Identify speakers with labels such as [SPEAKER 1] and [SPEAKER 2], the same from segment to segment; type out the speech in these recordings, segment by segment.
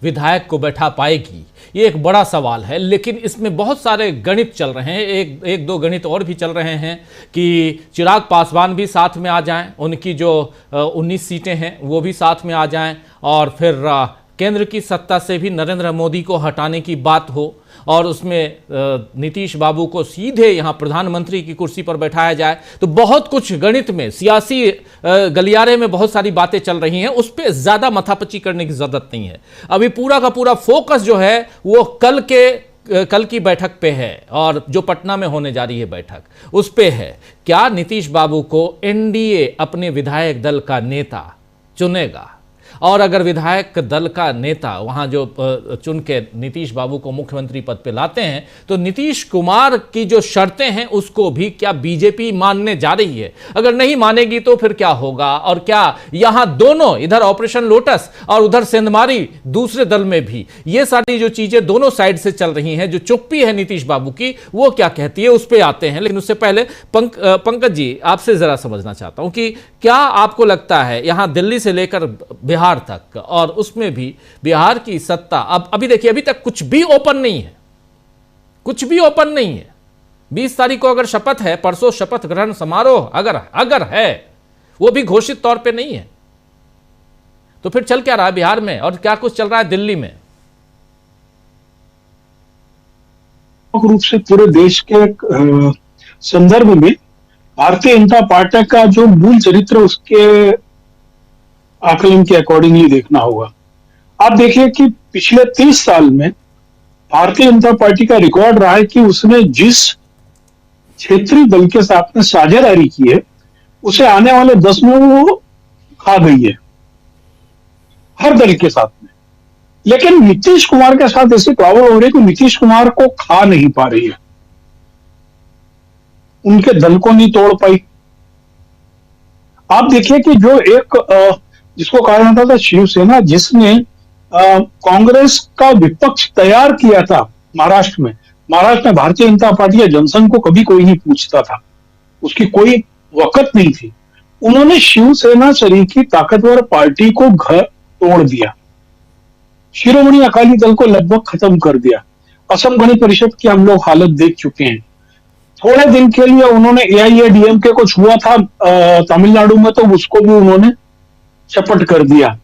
[SPEAKER 1] विधायक को बैठा पाएगी, ये एक बड़ा सवाल है। लेकिन इसमें बहुत सारे गणित चल रहे हैं, एक दो गणित और भी चल रहे हैं कि चिराग पासवान भी साथ में आ जाएं, उनकी जो 19 सीटें हैं वो भी साथ में आ जाएं, और फिर केंद्र की सत्ता से भी नरेंद्र मोदी को हटाने की बात हो, और उसमें नीतीश बाबू को सीधे यहां प्रधानमंत्री की कुर्सी पर बैठाया जाए। तो बहुत कुछ गणित में, सियासी गलियारे में बहुत सारी बातें चल रही हैं, उस पर ज्यादा माथापच्ची करने की जरूरत नहीं है। अभी पूरा का पूरा फोकस जो है वो कल की बैठक पे है, और जो पटना में होने जा रही है बैठक उस पे है। क्या नीतीश बाबू को एनडीए अपने विधायक दल का नेता चुनेगा? और अगर विधायक दल का नेता वहां जो चुन के नीतीश बाबू को मुख्यमंत्री पद पे लाते हैं, तो नीतीश कुमार की जो शर्तें हैं उसको भी क्या बीजेपी मानने जा रही है? अगर नहीं मानेगी तो फिर क्या होगा? और क्या यहां दोनों, इधर ऑपरेशन लोटस और उधर सेंधमारी दूसरे दल में भी, ये सारी जो चीजें दोनों साइड से चल रही हैं, जो चुप्पी है नीतीश बाबू की, वो क्या कहती है, उस पर आते हैं। लेकिन उससे पहले पंकज जी, आपसे जरा समझना चाहता हूं कि क्या आपको लगता है यहां दिल्ली से लेकर बिहार तक, और उसमें भी बिहार की सत्ता अभी देखिए, अभी तक कुछ भी ओपन नहीं है, कुछ भी ओपन नहीं है। 20 तारीख को अगर शपथ है, परसों शपथ ग्रहण समारोह अगर है, वो भी घोषित तौर पे नहीं है। तो फिर चल क्या रहा है बिहार में, और क्या कुछ चल रहा है दिल्ली में?
[SPEAKER 2] रूप से पूरे देश के संदर्भ में भारतीय जनता पार्टी का जो मूल चरित्र, उसके आकलन के अकॉर्डिंगली देखना होगा। आप देखिए कि पिछले 30 साल में भारतीय जनता पार्टी का रिकॉर्ड रहा है कि उसने जिस क्षेत्रीय दल के साथ में साझेदारी की है, उसे आने वाले 10 में वो खा गई है, हर दल के साथ में। लेकिन नीतीश कुमार के साथ ऐसी प्रॉब्लम हो रही है कि नीतीश कुमार को खा नहीं पा रही है, उनके दल को नहीं तोड़ पाई। आप देखिए कि जो एक जिसको कहा जाता था शिवसेना, जिसने कांग्रेस का विपक्ष तैयार किया था महाराष्ट्र में भारतीय जनता पार्टी या जनसंघ को कभी कोई नहीं पूछता था, उसकी कोई वक़्त नहीं थी। उन्होंने शिवसेना सरीखी ताकतवर पार्टी को घर तोड़ दिया, शिरोमणि अकाली दल को लगभग खत्म कर दिया। असम गण परिषद की हम लोग हालत देख चुके हैं। थोड़े दिन के लिए उन्होंने एआईएडीएमके को छुआ था तमिलनाडु में, तो उसको भी उन्होंने चपट कर दिया।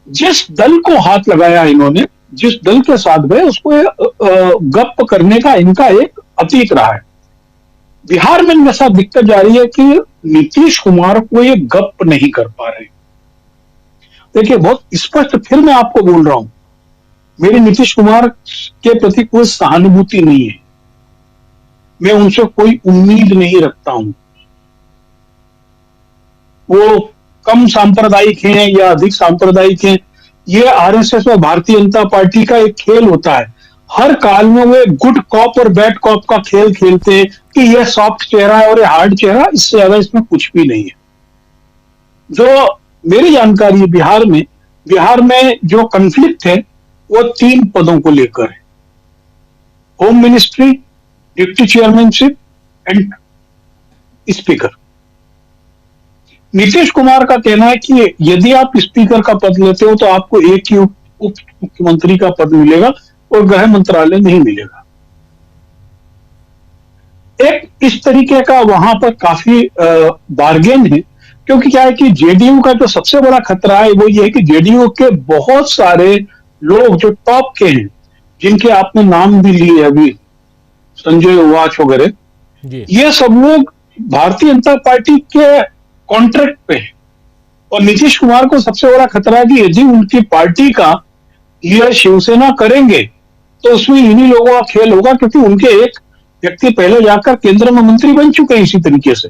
[SPEAKER 2] जिस दल को हाथ लगाया इन्होंने, जिस दल के साथ गए, उसको गप करने का इनका एक अतीत रहा है। बिहार में इनके साथ दिक्कत जा रही है कि नीतीश कुमार को ये गप नहीं कर पा रहे। देखिए, बहुत स्पष्ट फिर मैं आपको बोल रहा हूं, मेरी नीतीश कुमार के प्रति कोई सहानुभूति नहीं है, मैं उनसे कोई उम्मीद नहीं रखता हूं। वो कम सांप्रदायिक हैं या अधिक सांप्रदायिक हैं, ये आरएसएस और भारतीय जनता पार्टी का एक खेल होता है। हर काल में वो एक गुड कॉप और बैड कॉप का खेल खेलते हैं कि ये सॉफ्ट चेहरा है और ये हार्ड चेहरा, इससे ज्यादा इसमें कुछ भी नहीं है। जो मेरी जानकारी है, बिहार में जो कन्फ्लिक्ट है वो 3 पदों को लेकर है, home ministry, deputy chairmanship and speaker. Nitish Kumar का कहना है कि यदि आप स्पीकर का पद लेते हो तो आपको एक ही उप मुख्यमंत्री का पद मिलेगा और गृह मंत्रालय नहीं मिलेगा। एक इस तरीके का वहां पर काफी बार्गेन है, क्योंकि क्या है कि जेडीयू का जो सबसे बड़ा खतरा है वो ये है कि जेडीयू के बहुत सारे लोग जो टॉप के हैं, जिनके आपने नाम भी लिए अभी, संजय उवाच वगैरह, ये सब लोग भारतीय जनता पार्टी के कॉन्ट्रैक्ट पे है। और नीतीश कुमार को सबसे बड़ा खतरा है कि यदि उनकी पार्टी का ये शिवसेना करेंगे तो उसमें इन्हीं लोगों का खेल होगा, क्योंकि उनके एक व्यक्ति पहले जाकर केंद्र में मंत्री बन चुके हैं इसी तरीके से।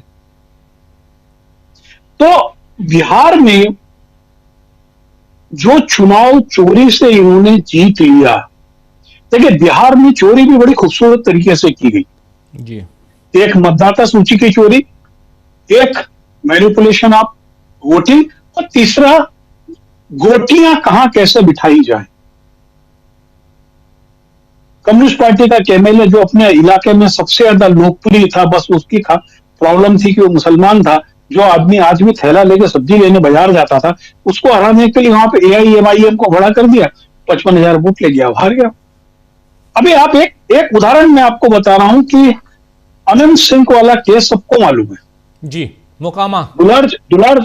[SPEAKER 2] तो बिहार में जो चुनाव चोरी से इन्होंने जीत लिया, देखिए बिहार में चोरी भी बड़ी खूबसूरत तरीके से की गई जी। एक मतदाता सूची की चोरी, एक मैनिपुलेशन ऑफ वोटिंग, और तीसरा गोटियां कहां कैसे बिठाई जाए। कम्युनिस्ट पार्टी का एमएलए जो अपने इलाके में सबसे ज्यादा लोकप्रिय था, बस उसकी प्रॉब्लम थी कि वो मुसलमान था, जो आदमी आज भी थैला लेके सब्जी लेने बाजार जाता था, उसको हराने के लिए वहां पे एआईएमआईएम को खड़ा कर दिया। 55,000 वोट ले गया, हार गया। अभी आप एक उदाहरण मैं आपको बता रहा हूं कि अनंत सिंह वाला केस सबको मालूम है
[SPEAKER 1] जी, मोकामा।
[SPEAKER 2] दुलार दुलार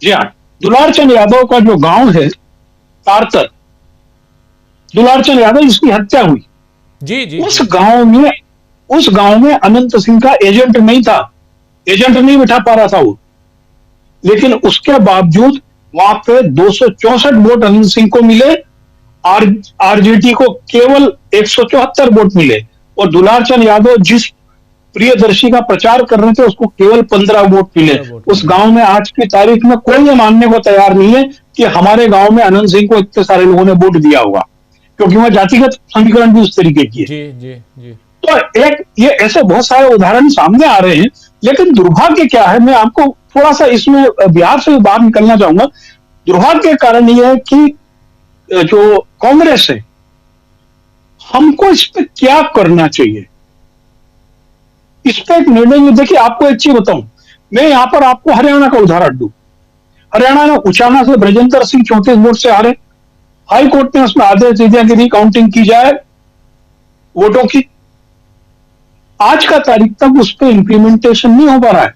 [SPEAKER 2] जी हाँ, दुलारचंद यादव का जो गांव है तारतर, दुलारचंद यादव जिसकी हत्या हुई,
[SPEAKER 1] जी जी
[SPEAKER 2] उस गांव में अनंत सिंह का एजेंट नहीं था, एजेंट नहीं बिठा पा रहा था वो, लेकिन उसके बावजूद वहां पे 264 वोट अनंत सिंह को मिले, आरजेडी को केवल 174 वोट मिले, और दुलारचंद यादव जिस प्रियदर्शी का प्रचार कर रहे थे उसको केवल 15 वोट मिले। उस गांव में आज की तारीख में कोई ये मानने को तैयार नहीं है कि हमारे गांव में अनंत सिंह को इतने सारे लोगों ने वोट दिया होगा, क्योंकि वह जातिगत समीकरण भी उस तरीके की है।
[SPEAKER 1] जी जी जी।
[SPEAKER 2] तो ये ऐसे बहुत सारे उदाहरण सामने आ रहे हैं, लेकिन दुर्भाग्य क्या है, मैं आपको थोड़ा सा इसमें बिहार से बाहर निकलना चाहूंगा। दुर्भाग्य के कारण यह है कि जो कांग्रेस है, हमको इस पे क्या करना चाहिए, इस पे एक निर्णय। देखिए, आपको एक चीज बताऊं, मैं यहां पर आपको हरियाणा का उदाहरण दूं। हरियाणा में उचाना से ब्रजेंद्र सिंह 34 वोट से हारे, हाई कोर्ट ने उसमें आदेश दे दिया कि रिकाउंटिंग की जाए वोटों की। आज का तारीख तक उस पर इंप्लीमेंटेशन नहीं हो पा रहा है,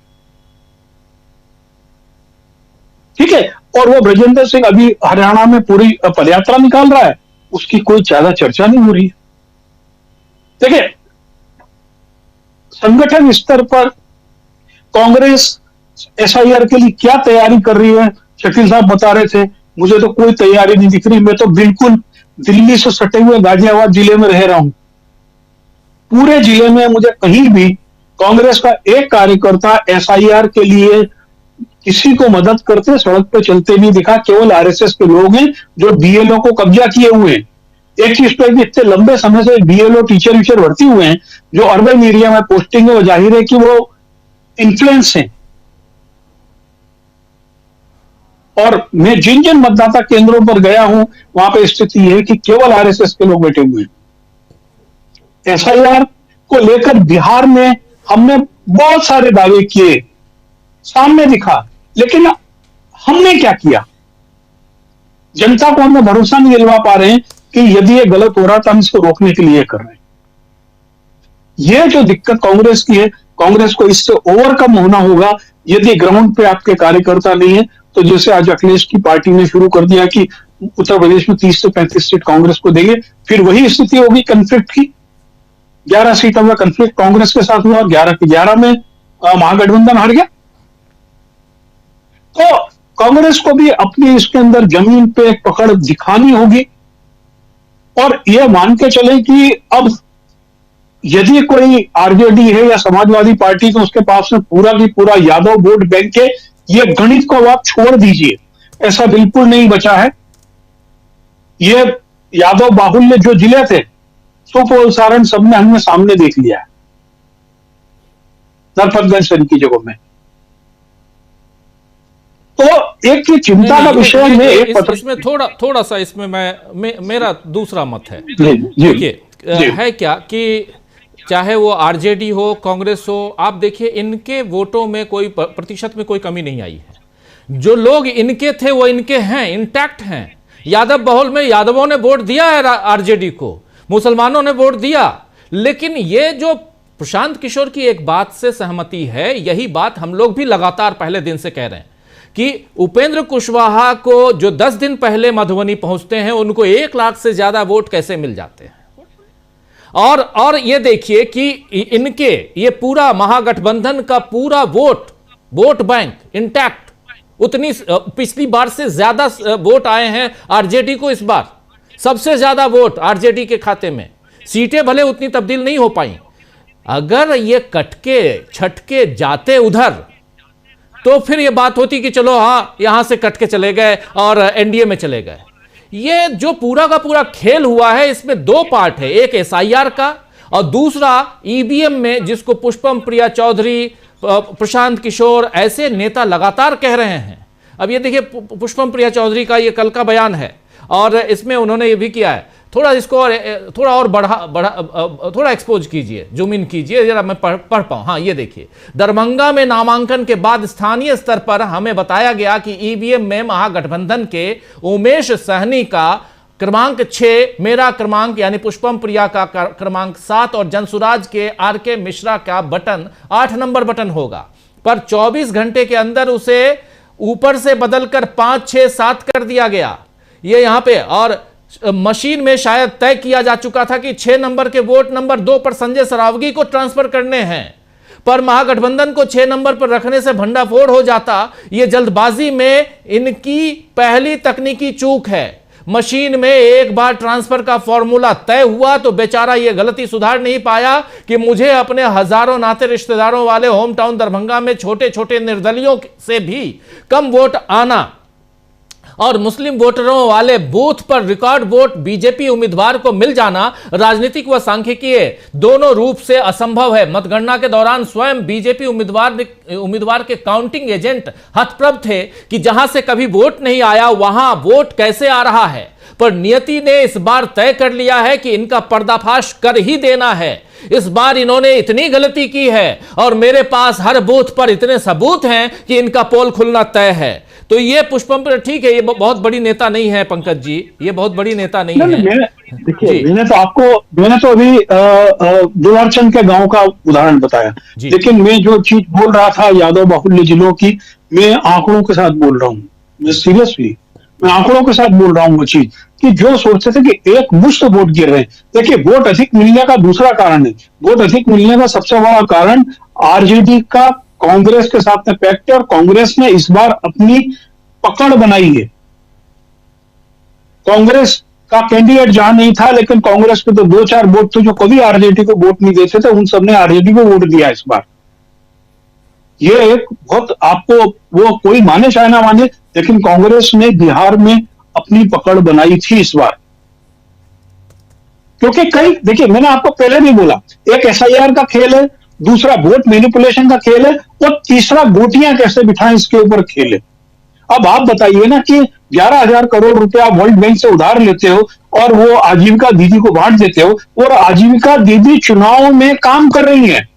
[SPEAKER 2] ठीक है। और वो ब्रजेंद्र सिंह अभी हरियाणा में पूरी पदयात्रा निकाल रहा है, उसकी कोई ज्यादा चर्चा नहीं हो रही है। देखिए, संगठन स्तर पर कांग्रेस एसआईआर के लिए क्या तैयारी कर रही है, शकील साहब बता रहे थे, मुझे तो कोई तैयारी नहीं दिख रही। मैं तो बिल्कुल दिल्ली से सटे हुए गाजियाबाद जिले में रह रहा हूं, पूरे जिले में मुझे कहीं भी कांग्रेस का एक कार्यकर्ता एसआईआर के लिए किसी को मदद करते सड़क पे चलते नहीं दिखा। केवल आरएसएस के लोग हैं जो बीएलओ को कब्जा किए हुए हैं। एक चीज तो इतने लंबे समय से बीएलओ टीचर विचर भर्ती हुए हैं, जो अर्बन एरिया में पोस्टिंग है, वो जाहिर है कि वो इन्फ्लुएंस है। और मैं जिन जिन मतदाता केंद्रों पर गया हूं, वहां पर स्थिति है कि केवल आरएसएस के लोग बैठे हुए हैं। एसआईआर को लेकर बिहार में हमने बहुत सारे दावे किए, सामने दिखा, लेकिन हमने क्या किया? जनता को हमने भरोसा नहीं दिलवा पा रहे हैं कि यदि ये गलत हो रहा तो हम इसको रोकने के लिए कर रहे हैं। ये जो दिक्कत कांग्रेस की है, कांग्रेस को इससे ओवरकम होना होगा। यदि ग्राउंड पे आपके कार्यकर्ता नहीं है, तो जैसे आज अखिलेश की पार्टी ने शुरू कर दिया कि उत्तर प्रदेश में 30 से 35 सीट कांग्रेस को देंगे, फिर वही स्थिति होगी कन्फ्लिक्ट की। 11 सीटों में कन्फ्लिक्ट कांग्रेस के साथ हुआ, 11 के 11 में महागठबंधन हार गया। तो कांग्रेस को भी अपनी इसके अंदर जमीन पे एक पकड़ दिखानी होगी, और यह मान के चले कि अब यदि कोई आरजेडी है या समाजवादी पार्टी, तो उसके पास में पूरा की पूरा यादव वोट बैंक है। ये गणित को आप छोड़ दीजिए, ऐसा बिल्कुल नहीं बचा है। ये यादव बाहुल्य जो जिले थे, सुपौल, सारण, सबने हमने सामने देख लिया है, नरपतगंज सरी की जगहों में। तो एक की चिंता का विषय में एक पत्र
[SPEAKER 1] इसमें थोड़ा सा इसमें मेरा दूसरा मत है।
[SPEAKER 2] देखिए,
[SPEAKER 1] है क्या कि चाहे वो आरजेडी हो, कांग्रेस हो, आप देखिए इनके वोटों में कोई प्रतिशत में कोई कमी नहीं आई है। जो लोग इनके थे वो इनके हैं, इंटैक्ट हैं। यादव बहुल में यादवों ने वोट दिया है आरजेडी को, मुसलमानों ने वोट दिया। लेकिन ये जो प्रशांत किशोर की एक बात से सहमति है, यही बात हम लोग भी लगातार पहले दिन से कह रहे हैं कि उपेंद्र कुशवाहा को जो 10 दिन पहले मधुबनी पहुंचते हैं, उनको 1 लाख से ज्यादा वोट कैसे मिल जाते हैं। और ये देखिए कि इनके ये पूरा महागठबंधन का पूरा वोट बैंक इंटैक्ट, उतनी पिछली बार से ज्यादा वोट आए हैं आरजेडी को। इस बार सबसे ज्यादा वोट आरजेडी के खाते में, सीटें भले उतनी तब्दील नहीं हो पाई। अगर ये कटके छटके जाते उधर, तो फिर ये बात होती कि चलो हाँ यहां से कट के चले गए और एनडीए में चले गए। ये जो पूरा का पूरा खेल हुआ है, इसमें 2 पार्ट है, एक एसआईआर का और दूसरा ईवीएम में, जिसको पुष्पम प्रिया चौधरी, प्रशांत किशोर ऐसे नेता लगातार कह रहे हैं। अब ये देखिए पुष्पम प्रिया चौधरी का ये कल का बयान है, और इसमें उन्होंने ये भी किया है, थोड़ा इसको और थोड़ा और थोड़ा एक्सपोज कीजिए, जूम इन कीजिए जरा, मैं पढ़ पाऊं। हाँ, ये देखिए, दरभंगा में नामांकन के बाद स्थानीय स्तर पर हमें बताया गया कि ईवीएम में महागठबंधन के उमेश सहनी का क्रमांक 6 मेरा क्रमांक यानी पुष्पम प्रिया का क्रमांक 7 और जनसुराज के आर.के. मिश्रा का बटन 8 नंबर बटन होगा, पर 24 घंटे के अंदर उसे ऊपर से बदलकर 5, 6, 7 कर दिया गया। ये यहां पे और मशीन में शायद तय किया जा चुका था कि 6 नंबर के वोट नंबर 2 पर संजय सरावगी को ट्रांसफर करने हैं, पर महागठबंधन को 6 नंबर पर रखने से भंडाफोड़ हो जाता। यह जल्दबाजी में इनकी पहली तकनीकी चूक है। मशीन में एक बार ट्रांसफर का फॉर्मूला तय हुआ तो बेचारा यह गलती सुधार नहीं पाया कि मुझे अपने हजारों नाते रिश्तेदारों वाले होम टाउन दरभंगा में छोटे छोटे निर्दलियों से भी कम वोट आना और मुस्लिम वोटरों वाले बूथ पर रिकॉर्ड वोट बीजेपी उम्मीदवार को मिल जाना राजनीतिक व सांख्यिकीय दोनों रूप से असंभव है। मतगणना के दौरान स्वयं बीजेपी उम्मीदवार के काउंटिंग एजेंट हतप्रभ थे कि जहां से कभी वोट नहीं आया वहां वोट कैसे आ रहा है, पर नियति ने इस बार तय कर लिया है कि इनका पर्दाफाश कर ही देना है। इस बार इन्होंने इतनी गलती की है और मेरे पास हर बूथ पर इतने सबूत हैं कि इनका पोल खुलना तय है। तो ये पुष्पम पर ठीक है, ये बहुत बड़ी नेता नहीं है पंकज जी, ये बहुत बड़ी नेता नहीं है।
[SPEAKER 2] देखिए मैंने तो अभी दुलारचंद के गांव का उदाहरण बताया, लेकिन मैं जो चीज बोल रहा था यादव बाहुल्य जिलों की, मैं आंकड़ों के साथ बोल रहा हूँ। मैं सीरियसली मैं आंकड़ों के साथ बोल रहा हूँ वो चीज कि जो सोचते थे कि एक मुश्त वोट गिर रहे हैं। देखिए वोट अधिक मिलने का दूसरा कारण है, वोट अधिक मिलने का सबसे बड़ा कारण आरजेडी का कांग्रेस के साथ में पैक्ट है और कांग्रेस ने इस बार अपनी पकड़ बनाई है। कांग्रेस का कैंडिडेट जहां नहीं था, लेकिन कांग्रेस के तो 2-4 वोट थे जो कभी आरजेडी को वोट नहीं देते थे, उन सबने आरजेडी को वोट दिया इस बार। ये एक बहुत, आपको वो कोई माने चाहे ना माने, लेकिन कांग्रेस ने बिहार में अपनी पकड़ बनाई थी इस बार। क्योंकि कई, देखिए मैंने आपको पहले भी बोला, एक एसआईआर का खेल है, दूसरा वोट मैनिपुलेशन का खेल है और तीसरा गोटियां कैसे बिठाएं इसके ऊपर खेल है। अब आप बताइए ना कि 11,000 करोड़ रुपया वर्ल्ड बैंक से उधार लेते हो और वो आजीविका दीदी को बांट देते हो, और आजीविका दीदी चुनाव में काम कर रही है।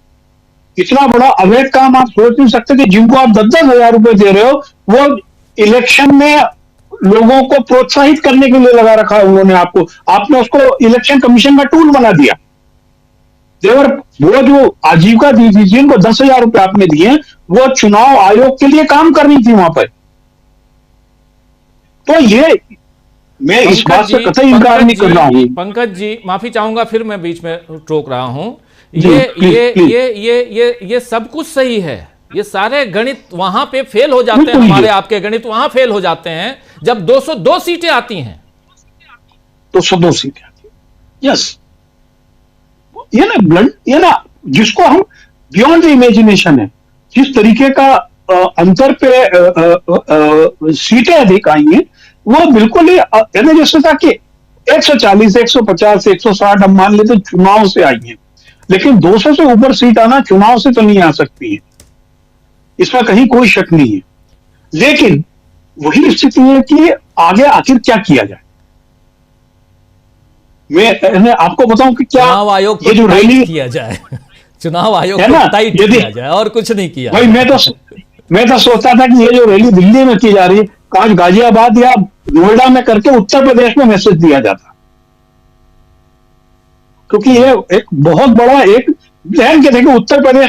[SPEAKER 2] इतना बड़ा अवैध काम आप सोच नहीं सकते कि जिनको आप 10-10 हजार रुपए दे रहे हो, वो इलेक्शन में लोगों को प्रोत्साहित करने के लिए लगा रखा है उन्होंने आपने उसको इलेक्शन कमीशन का टूल बना दिया। देवर वो जो आजीविका दीदी जिनको 10,000 रुपए आपने दिए, वो चुनाव आयोग के लिए काम कर रही थी वहां पर। तो ये मैं इस बात से कतई इनकार नहीं कर रहा हूं।
[SPEAKER 1] पंकज जी माफी चाहूंगा, फिर मैं बीच में टोक रहा हूं। ये सब कुछ सही है, ये सारे गणित वहां पे फेल हो जाते हैं, हमारे आपके गणित वहां फेल हो जाते हैं जब 202 सीटें आती हैं।
[SPEAKER 2] 202 सीटें आती हैं, यस। ये ना जिसको हम बियॉन्ड द इमेजिनेशन है, जिस तरीके का अंतर पे सीटें अधिक आई हैं, वो बिल्कुल ही जैसे था कि 140, 150, 160 हम मान लेते चुनाव से आई है, लेकिन 200 से ऊपर सीट आना चुनाव से तो नहीं आ सकती है, इसमें कहीं कोई शक नहीं है। लेकिन वही स्थिति है कि आगे आखिर क्या किया जाए। मैं आपको बताऊं कि क्या
[SPEAKER 1] चुनाव आयोग
[SPEAKER 2] ये जो रैली
[SPEAKER 1] किया जाए, चुनाव आयोग
[SPEAKER 2] है ना,
[SPEAKER 1] टाइट किया जाए और कुछ नहीं किया।
[SPEAKER 2] भाई मैं तो सोचता था कि ये जो रैली दिल्ली में की जा रही है, आज गाजियाबाद या नोएडा में करके उत्तर प्रदेश में मैसेज दिया जाता, क्योंकि ये एक बहुत बड़ा एक ध्यान के देखिए उत्तर प्रदेश